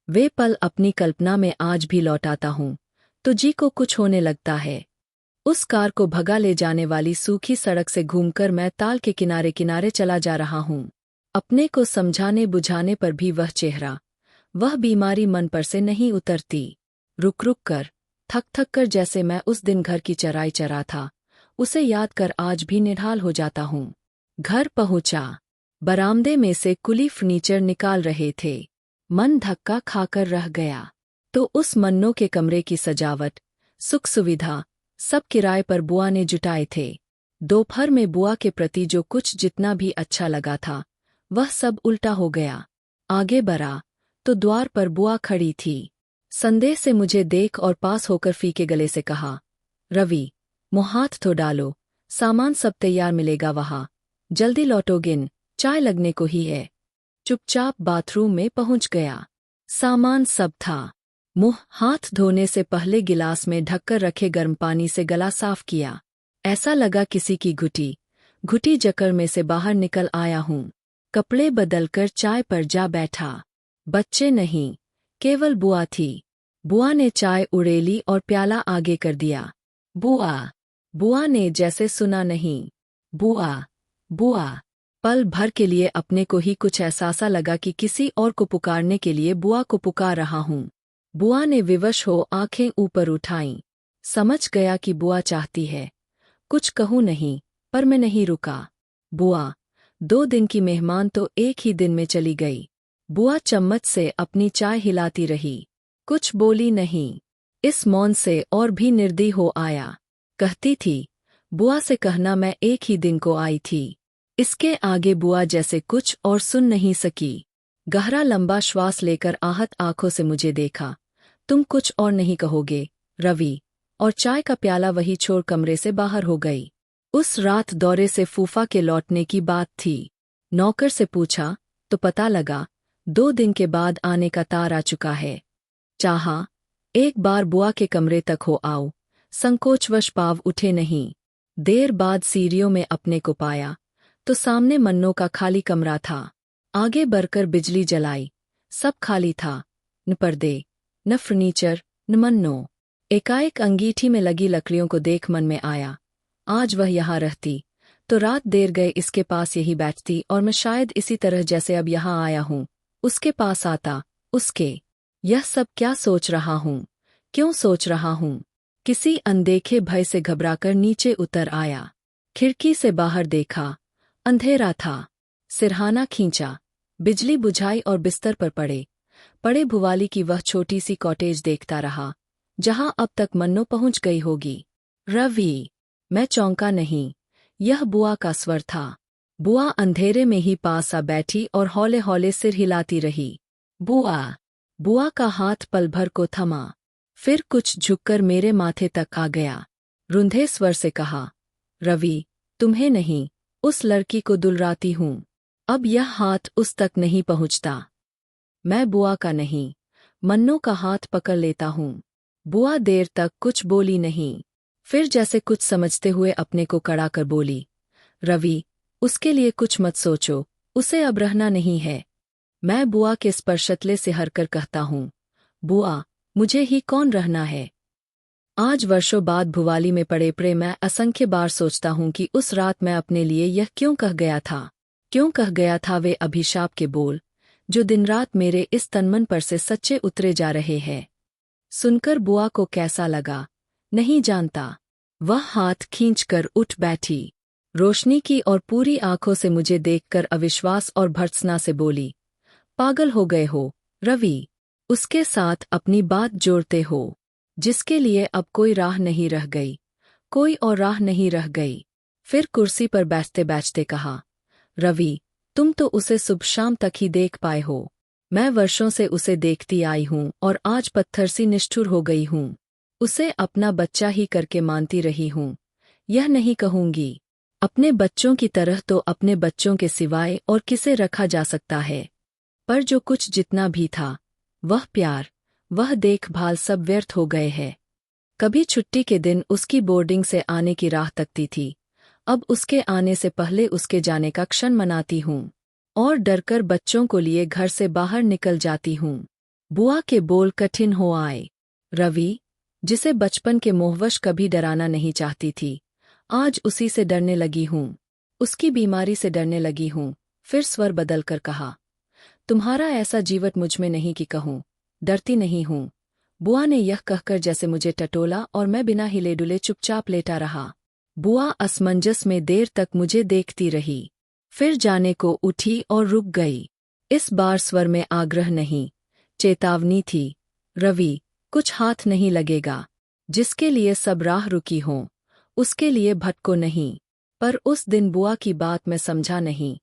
वे पल अपनी कल्पना में आज भी लौटाता हूँ तो जी को कुछ होने लगता है। उस कार को भगा ले जाने वाली सूखी सड़क से घूमकर मैं ताल के किनारे किनारे चला जा रहा हूँ। अपने को समझाने बुझाने पर भी वह चेहरा, वह बीमारी मन पर से नहीं उतरती। रुक रुक कर, थक थक कर जैसे मैं उस दिन घर की चराई चरा था, उसे याद कर आज भी निढाल हो जाता हूँ। घर पहुँचा। बरामदे में से कुली फर्नीचर निकाल रहे थे। मन धक्का खाकर रह गया। तो उस मन्नो के कमरे की सजावट, सुख सुविधा, सब किराए पर बुआ ने जुटाए थे। दोपहर में बुआ के प्रति जो कुछ जितना भी अच्छा लगा था, वह सब उल्टा हो गया। आगे बढ़ा तो द्वार पर बुआ खड़ी थी। संदेह से मुझे देख और पास होकर फीके गले से कहा, रवि, मुँह हाथ तो डालो, सामान सब तैयार मिलेगा वहाँ, जल्दी लौटोगे न, चाय लगने को ही है। चुपचाप बाथरूम में पहुंच गया। सामान सब था। मुंह हाथ धोने से पहले गिलास में ढककर रखे गर्म पानी से गला साफ किया। ऐसा लगा किसी की घुटी जकड़ में से बाहर निकल आया हूँ। कपड़े बदलकर चाय पर जा बैठा। बच्चे नहीं, केवल बुआ थी। बुआ ने चाय उड़ेली और प्याला आगे कर दिया। बुआ। बुआ ने जैसे सुना नहीं। बुआ, बुआ। पल भर के लिए अपने को ही कुछ ऐसा लगा कि किसी और को पुकारने के लिए बुआ को पुकार रहा हूँ। बुआ ने विवश हो आंखें ऊपर उठाईं। समझ गया कि बुआ चाहती है कुछ कहूँ नहीं, पर मैं नहीं रुका। बुआ, 2 दिन की मेहमान तो एक ही दिन में चली गई। बुआ चम्मच से अपनी चाय हिलाती रही, कुछ बोली नहीं। इस मौन से और भी निर्दयी हो आया। कहती थी, बुआ से कहना मैं एक ही दिन को आई थी। इसके आगे बुआ जैसे कुछ और सुन नहीं सकी। गहरा लंबा श्वास लेकर आहत आंखों से मुझे देखा। तुम कुछ और नहीं कहोगे, रवि, और चाय का प्याला वही छोड़ कमरे से बाहर हो गई। उस रात दौरे से फूफा के लौटने की बात थी। नौकर से पूछा तो पता लगा 2 दिन के बाद आने का तार आ चुका है। चाहा एक बार बुआ के कमरे तक हो आओ, संकोचवश पाव उठे नहीं। देर बाद सीढ़ियों में अपने को पाया तो सामने मन्नो का खाली कमरा था। आगे बढ़कर बिजली जलाई, सब खाली था, न पर्दे, न फर्नीचर, न मन्नो। एकाएक अंगीठी में लगी लकड़ियों को देख मन में आया, आज वह यहाँ रहती तो रात देर गए इसके पास यही बैठती और मैं शायद इसी तरह जैसे अब यहाँ आया हूँ उसके पास आता। उसके यह सब क्या सोच रहा हूँ, क्यों सोच रहा हूँ? किसी अनदेखे भय से घबराकर नीचे उतर आया। खिड़की से बाहर देखा, अंधेरा था। सिरहाना खींचा, बिजली बुझाई और बिस्तर पर पड़े भुवाली की वह छोटी सी कॉटेज देखता रहा जहां अब तक मन्नो पहुंच गई होगी। रवि। मैं चौंका नहीं, यह बुआ का स्वर था। बुआ अंधेरे में ही पास आ बैठी और हौले हौले सिर हिलाती रही। बुआ। बुआ का हाथ पल भर को थमा, फिर कुछ झुककर मेरे माथे तक आ गया। रुंधे स्वर से कहा, रवि, तुम्हें नहीं, उस लड़की को दुलराती हूँ। अब यह हाथ उस तक नहीं पहुँचता। मैं बुआ का नहीं, मन्नो का हाथ पकड़ लेता हूँ। बुआ देर तक कुछ बोली नहीं, फिर जैसे कुछ समझते हुए अपने को कड़ा कर बोली, रवि, उसके लिए कुछ मत सोचो, उसे अब रहना नहीं है। मैं बुआ के स्पर्शतले से हरकर कहता हूँ, बुआ, मुझे ही कौन रहना है? आज वर्षों बाद भुवाली में पड़े मैं असंख्य बार सोचता हूँ कि उस रात मैं अपने लिए यह क्यों कह गया था। क्यों कह गया था वे अभिशाप के बोल जो दिन रात मेरे इस तनमन पर से सच्चे उतरे जा रहे हैं। सुनकर बुआ को कैसा लगा, नहीं जानता। वह हाथ खींचकर उठ बैठी, रोशनी की और पूरी आंखों से मुझे देखकर अविश्वास और भर्त्सना से बोली, पागल हो गए हो, रवि, उसके साथ अपनी बात जोड़ते हो, जिसके लिए अब कोई राह नहीं रह गई, कोई और राह नहीं रह गई। फिर कुर्सी पर बैठते बैठते कहा, रवि, तुम तो उसे सुबह शाम तक ही देख पाए हो। मैं वर्षों से उसे देखती आई हूँ और आज पत्थर सी निष्ठुर हो गई हूँ। उसे अपना बच्चा ही करके मानती रही हूँ। यह नहीं कहूँगी, अपने बच्चों की तरह तो अपने बच्चों के सिवाय और किसे रखा जा सकता है। पर जो कुछ जितना भी था, वह प्यार, वह देखभाल सब व्यर्थ हो गए हैं। कभी छुट्टी के दिन उसकी बोर्डिंग से आने की राह तकती थी, अब उसके आने से पहले उसके जाने का क्षण मनाती हूँ और डरकर बच्चों को लिए घर से बाहर निकल जाती हूँ। बुआ के बोल कठिन हो आए। रवि, जिसे बचपन के मोहवश कभी डराना नहीं चाहती थी, आज उसी से डरने लगी हूँ। उसकी बीमारी से डरने लगी हूँ। फिर स्वर बदलकर कहा, तुम्हारा ऐसा जीवट मुझमें नहीं कि कहूँ, डरती नहीं हूँ। बुआ ने यह कहकर जैसे मुझे टटोला और मैं बिना हिले डुले चुपचाप लेटा रहा। बुआ असमंजस में देर तक मुझे देखती रही, फिर जाने को उठी और रुक गई। इस बार स्वर में आग्रह नहीं, चेतावनी थी। रवि, कुछ हाथ नहीं लगेगा। जिसके लिए सब राह रुकी हों, उसके लिए भटको नहीं। पर उस दिन बुआ की बात मैं समझा नहीं,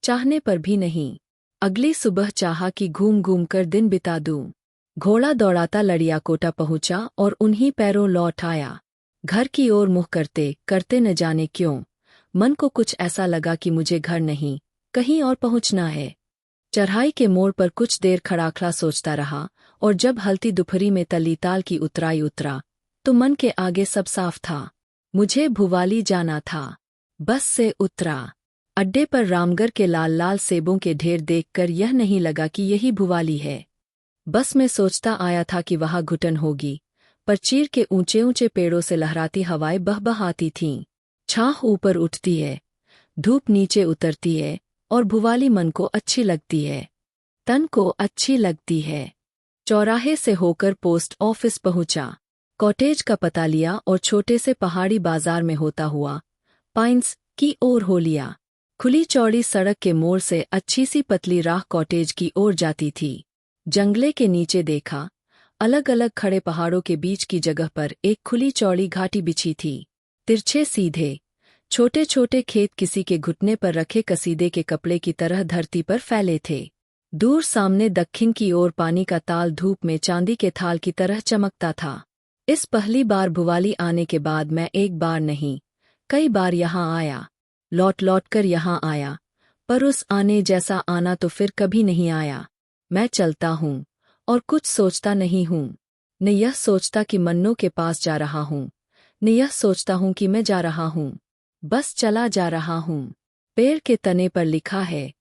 चाहने पर भी नहीं। अगली सुबह चाहा कि घूम घूम कर दिन बिता दूं। घोड़ा दौड़ाता लड़ियाकोटा पहुंचा और उन्हीं पैरों लौट आया। घर की ओर मुँह करते करते न जाने क्यों मन को कुछ ऐसा लगा कि मुझे घर नहीं, कहीं और पहुंचना है। चढ़ाई के मोड़ पर कुछ देर खड़ाखड़ा सोचता रहा, और जब हल्ती दोपहरी में तलीताल की उतराई उतरा, तो मन के आगे सब साफ था। मुझे भुवाली जाना था। बस से उतरा। अड्डे पर रामगढ़ के लाल लाल सेबों के ढेर देखकर यह नहीं लगा कि यही भुवाली है। बस में सोचता आया था कि वहां घुटन होगी, पर चीर के ऊंचे ऊंचे पेड़ों से लहराती हवाएं बह आती थीं। छाह ऊपर उठती है, धूप नीचे उतरती है, और भुवाली मन को अच्छी लगती है, तन को अच्छी लगती है। चौराहे से होकर पोस्ट ऑफिस पहुंचा, कॉटेज का पता लिया और छोटे से पहाड़ी बाजार में होता हुआ पाइन्स की ओर हो लिया। खुली चौड़ी सड़क के मोड़ से अच्छी सी पतली राह कॉटेज की ओर जाती थी। जंगले के नीचे देखा, अलग अलग खड़े पहाड़ों के बीच की जगह पर एक खुली चौड़ी घाटी बिछी थी। तिरछे सीधे छोटे छोटे खेत किसी के घुटने पर रखे कसीदे के कपड़े की तरह धरती पर फैले थे। दूर सामने दक्षिण की ओर पानी का ताल धूप में चांदी के थाल की तरह चमकता था। इस पहली बार भुवाली आने के बाद मैं एक बार नहीं, कई बार यहाँ आया, लौट लौट कर यहाँ आया, पर उस आने जैसा आना तो फिर कभी नहीं आया। मैं चलता हूँ और कुछ सोचता नहीं हूँ। न यह सोचता कि मन्नों के पास जा रहा हूँ, न यह सोचता हूँ कि मैं जा रहा हूँ, बस चला जा रहा हूँ। पेड़ के तने पर लिखा है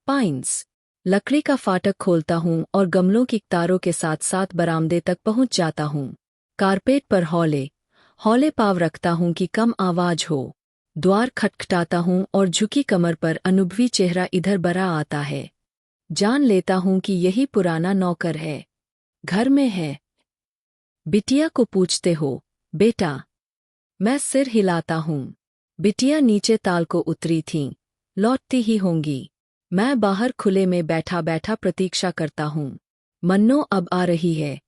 पाइन्स। लकड़ी का फाटक खोलता हूँ और गमलों की तारों के साथ साथ बरामदे तक पहुँच जाता हूँ। कारपेट पर हौले हौले पाँव रखता हूँ कि कम आवाज हो। द्वार खटखटाता हूँ और झुकी कमर पर अनुभवी चेहरा इधर बरा आता है। जान लेता हूँ कि यही पुराना नौकर है, घर में है। बिटिया को पूछते हो, बेटा? मैं सिर हिलाता हूँ। बिटिया नीचे ताल को उतरी थीं, लौटती ही होंगी। मैं बाहर खुले में बैठा बैठा प्रतीक्षा करता हूँ। मन्नो अब आ रही है,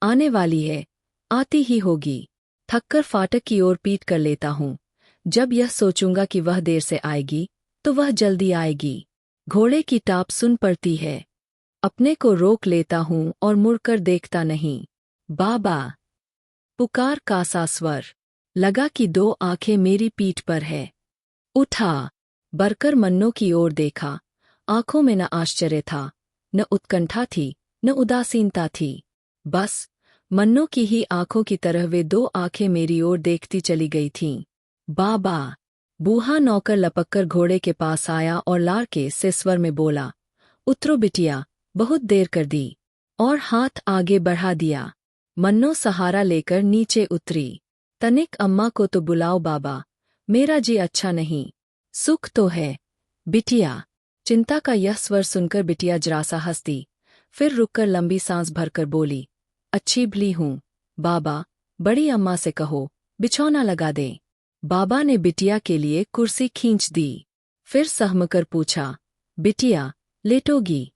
आने वाली है, आती ही होगी। थककर फाटक की ओर पीट कर लेता हूँ। जब यह सोचूंगा कि वह देर से आएगी, तो वह जल्दी आएगी। घोड़े की टाप सुन पड़ती है। अपने को रोक लेता हूँ और मुड़कर देखता नहीं। बाबा! पुकार का सा स्वर। लगा कि दो आंखें मेरी पीठ पर है। उठा, बरकर मन्नो की ओर देखा। आंखों में न आश्चर्य था, न उत्कंठा थी, न उदासीनता थी। बस मन्नो की ही आंखों की तरह वे दो आंखें मेरी ओर देखती चली गई थीं। बाबा! बूढ़ा नौकर लपककर घोड़े के पास आया और लाड़के से स्वर में बोला, उतरो बिटिया, बहुत देर कर दी, और हाथ आगे बढ़ा दिया। मन्नो सहारा लेकर नीचे उतरी। तनिक अम्मा को तो बुलाओ बाबा, मेरा जी अच्छा नहीं। सुख तो है बिटिया। चिंता का यह स्वर सुनकर बिटिया जरासा हंसती, फिर रुककर लंबी सांस भरकर बोली, अच्छी भली हूँ बाबा, बड़ी अम्मा से कहो बिछौना लगा दें। बाबा ने बिटिया के लिए कुर्सी खींच दी। फिर सहमकर पूछा, बिटिया लेटोगी?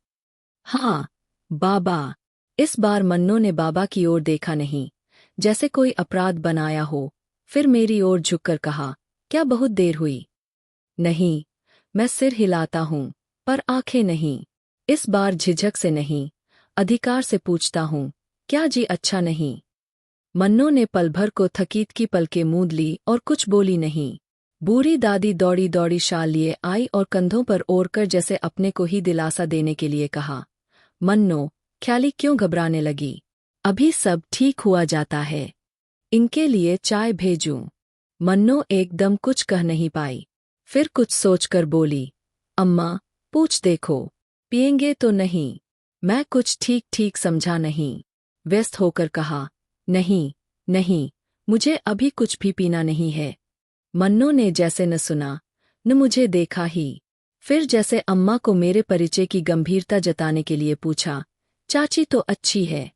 हाँ बाबा। इस बार मन्नो ने बाबा की ओर देखा नहीं, जैसे कोई अपराध बनाया हो। फिर मेरी ओर झुककर कहा, क्या बहुत देर हुई? नहीं। मैं सिर हिलाता हूँ, पर आंखें नहीं। इस बार झिझक से नहीं, अधिकार से पूछता हूँ, क्या जी अच्छा नहीं? मन्नो ने पल भर को थकीत की पलकें मूंद ली और कुछ बोली नहीं। बूढ़ी दादी दौड़ी दौड़ी शाल लिए आई और कंधों पर ओढ़कर जैसे अपने को ही दिलासा देने के लिए कहा, मन्नो, ख्याली क्यों घबराने लगी? अभी सब ठीक हुआ जाता है। इनके लिए चाय भेजूं? मन्नो एकदम कुछ कह नहीं पाई। फिर कुछ सोचकर बोली, अम्मा, पूछ देखो, पिएंगे तो नहीं? मैं कुछ ठीक ठीक समझा नहीं। व्यस्त होकर कहा, नहीं, नहीं, मुझे अभी कुछ भी पीना नहीं है। मन्नो ने जैसे न सुना, न मुझे देखा ही। फिर जैसे अम्मा को मेरे परिचय की गंभीरता जताने के लिए पूछा, चाची तो अच्छी है,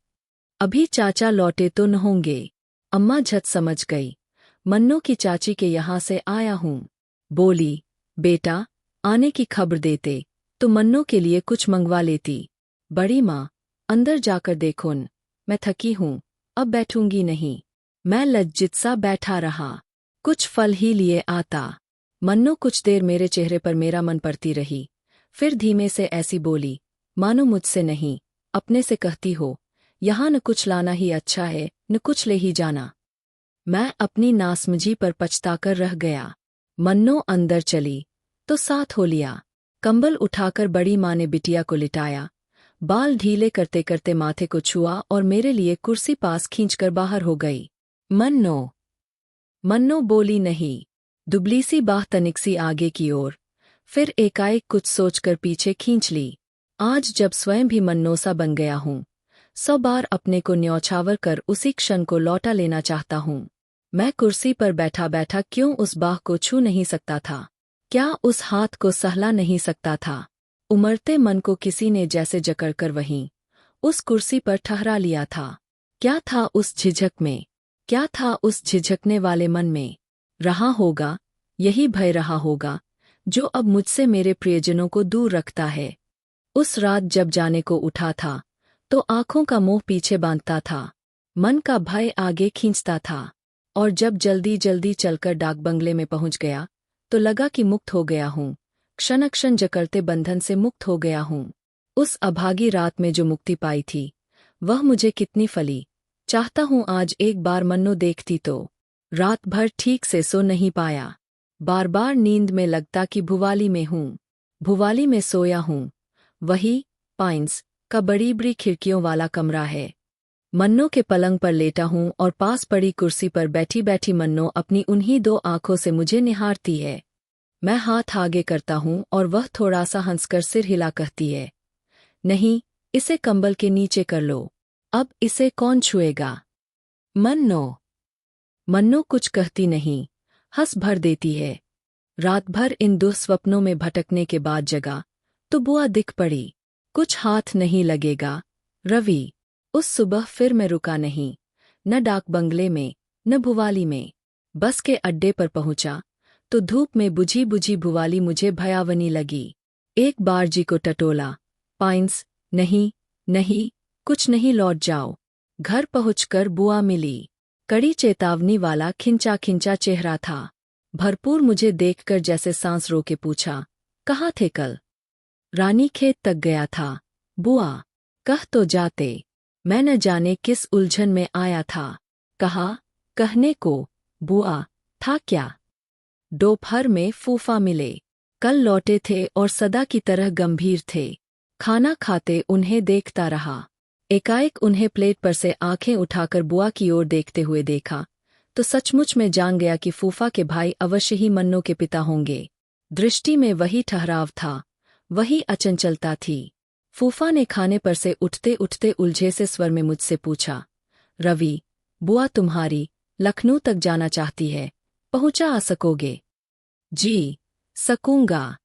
अभी चाचा लौटे तो न होंगे। अम्मा झट समझ गई, मन्नो की चाची के यहाँ से आया हूँ। बोली, बेटा, आने की खबर देते तो मन्नो के लिए कुछ मंगवा लेती। बड़ी माँ, अंदर जाकर देखो न, मैं थकी हूँ, अब बैठूंगी नहीं। मैं लज्जित सा बैठा रहा। कुछ फल ही लिए आता। मन्नो कुछ देर मेरे चेहरे पर मेरा मन पड़ती रही, फिर धीमे से ऐसी बोली, मानो मुझसे नहीं, अपने से कहती हो, यहाँ न कुछ लाना ही अच्छा है, न कुछ ले ही जाना। मैं अपनी नासमझी पर पछताकर रह गया। मन्नो अंदर चली तो साथ हो लिया। कंबल उठाकर बड़ी माँ ने बिटिया को लिटाया, बाल ढीले करते करते माथे को छुआ और मेरे लिए कुर्सी पास खींचकर बाहर हो गई। मन्नो मन्नो बोली नहीं। दुबली सी बाह तनिक सी आगे की ओर, फिर एकाएक कुछ सोचकर पीछे खींच ली। आज जब स्वयं भी मन्नोसा बन गया हूँ, 100 बार अपने को न्यौछावर कर उसी क्षण को लौटा लेना चाहता हूँ। मैं कुर्सी पर बैठा बैठा क्यों उस बाह को छू नहीं सकता था? क्या उस हाथ को सहला नहीं सकता था? उमड़ते मन को किसी ने जैसे जकड़कर वहीं उस कुर्सी पर ठहरा लिया था। क्या था उस झिझक में? क्या था उस झिझकने वाले मन में? रहा होगा, यही भय रहा होगा, जो अब मुझसे मेरे प्रियजनों को दूर रखता है। उस रात जब जाने को उठा था, तो आंखों का मोह पीछे बांधता था, मन का भय आगे खींचता था, और जब जल्दी जल्दी चलकर डाक बंगले में पहुंच गया, तो लगा कि मुक्त हो गया हूँ, क्षण क्षण जकड़ते बंधन से मुक्त हो गया हूँ। उस अभागी रात में जो मुक्ति पाई थी, वह मुझे कितनी फली। चाहता हूँ आज एक बार मन्नो देखती तो। रात भर ठीक से सो नहीं पाया। बार बार नींद में लगता कि भुवाली में हूँ, भुवाली में सोया हूँ। वही पाइंस का बड़ी बड़ी खिड़कियों वाला कमरा है। मन्नो के पलंग पर लेटा हूँ और पास पड़ी कुर्सी पर बैठी बैठी मन्नो अपनी उन्हीं 2 आंखों से मुझे निहारती है। मैं हाथ आगे करता हूँ और वह थोड़ा सा हंसकर सिर हिला कहती है, नहीं, इसे कंबल के नीचे कर लो, अब इसे कौन छुएगा? मन्नो मन्नो कुछ कहती नहीं, हंस भर देती है। रात भर इन दुःस्वप्नों में भटकने के बाद जगा तो बुआ दिख पड़ी। कुछ हाथ नहीं लगेगा, रवि। उस सुबह फिर मैं रुका नहीं, न डाक बंगले में, न भुवाली में। बस के अड्डे पर पहुंचा तो धूप में बुझी बुझी भुवाली मुझे भयावनी लगी। एक बार जी को टटोला, पाइंस, नहीं, नहीं, कुछ नहीं, लौट जाओ। घर पहुंचकर बुआ मिली। कड़ी चेतावनी वाला खिंचा खिंचा चेहरा था। भरपूर मुझे देखकर जैसे सांस रोके पूछा, कहाँ थे कल? रानी खेत तक गया था। बुआ, कह तो जाते। मैं न जाने किस उलझन में आया था। कहा, कहने को, बुआ, था क्या? दोपहर में फूफा मिले। कल लौटे थे और सदा की तरह गंभीर थे। खाना खाते उन्हें देखता रहा। एकाएक उन्हें प्लेट पर से आंखें उठाकर बुआ की ओर देखते हुए देखा, तो सचमुच में जान गया कि फूफा के भाई अवश्य ही मन्नो के पिता होंगे। दृष्टि में वही ठहराव था, वही अचंचलता थी। फूफा ने खाने पर से उठते उठते उलझे से स्वर में मुझसे पूछा, रवि, बुआ तुम्हारी लखनऊ तक जाना चाहती है, पहुंचा आ सकोगे? जी, सकूंगा।